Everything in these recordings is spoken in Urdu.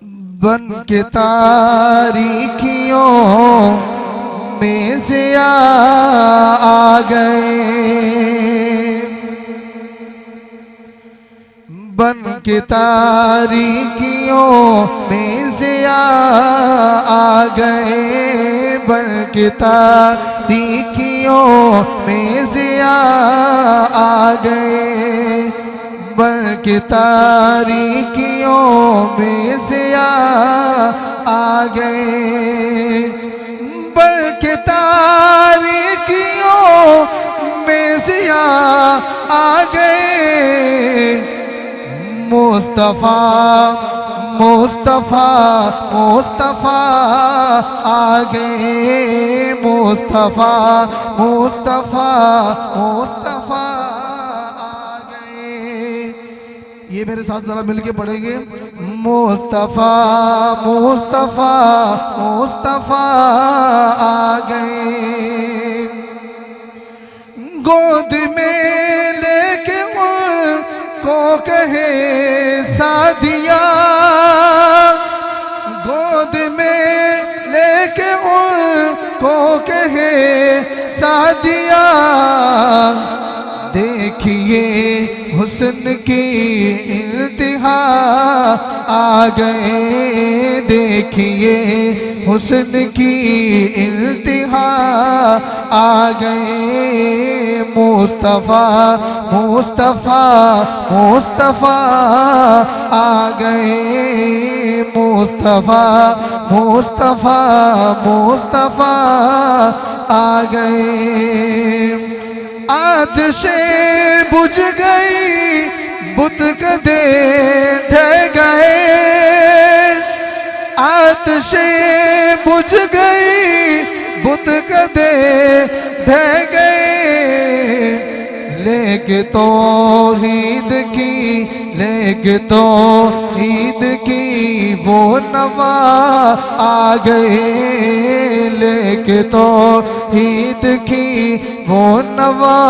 بن کے تاریکیوں میں سے آ گئے، بن کے تاریکیوں میں سے آ گئے، بن کے تاریکیوں میں سے آ گئے، بن کے تاریکیوں میں سے آ گئے، بن کے تاریکیوں میں سے آ گئے، مصطفیٰ مصطفیٰ مصطفیٰ آ گئے، مصطفیٰ مصطفیٰ مصطفیٰ آ گئے۔ یہ میرے ساتھ ذرا مل کے پڑھیں گے، مصطفیٰ مصطفیٰ مصطفیٰ آ گئے، گود میں لے کے ان کو کہے سعدیہ، گود میں لے کے ان کو کہے سعدیہ، دیکھیے حسن کی انتہا آ گئے، دیکھیے حسن کی انتہا آ گئے، مصطفیٰ مصطفیٰ مصطفیٰ آ گئے، مصطفیٰ مصطفیٰ مصطفیٰ آ گئے، آتشیں بجھ گئی بت کدے ڈھہ گئے، آتشیں بجھ گئی بت کدے ڈھہ گئے، لے کے توحید کی، لے کے توحید کی وہ نوا آ گئے، لے کے توحید کی وہ نوا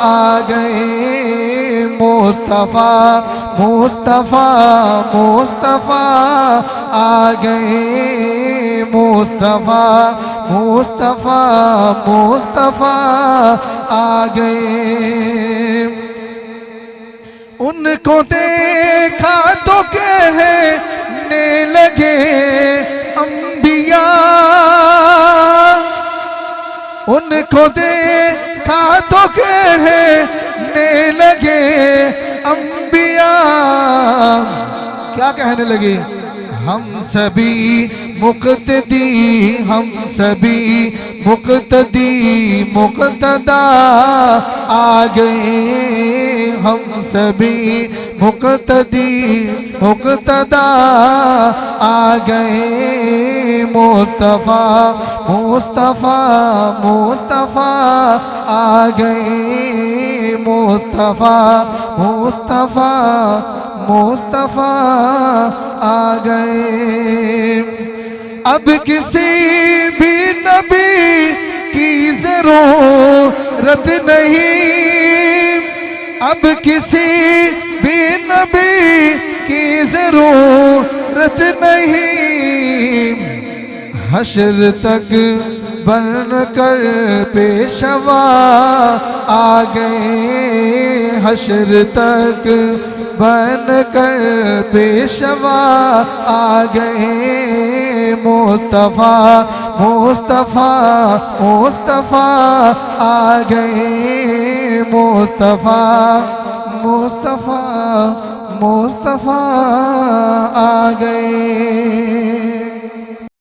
آ گئے، مصطفیٰ مصطفیٰ مصطفیٰ آ گئے، مصطفیٰ مصطفیٰ مصطفیٰ آ گئے، ان کو دیکھا تو کہنے لگے انبیاء، ان کو دیکھا تو کہنے لگے انبیاء، کیا کہنے لگے؟ ہم سبھی مقتدی، ہم سبھی مقتدی مقتدا آ گئے، ہم سبھی مقتدی مقتدا آ گئے، مصطفیٰ مصطفیٰ مصطفیٰ آ گئے، مصطفیٰ مصطفیٰ مصطفیٰ آ گئے، اب کسی بھی نبی کی ضرورت نہیں، اب کسی بھی نبی کی ضرورت نہیں، حشر تک بن کر پیشوا آ گئے، حشر تک بن کر پیشوا آ گئے، مصطفیٰ مصطفیٰ مصطفیٰ آ گئے، مصطفیٰ مصطفیٰ مصطفیٰ آ گئے۔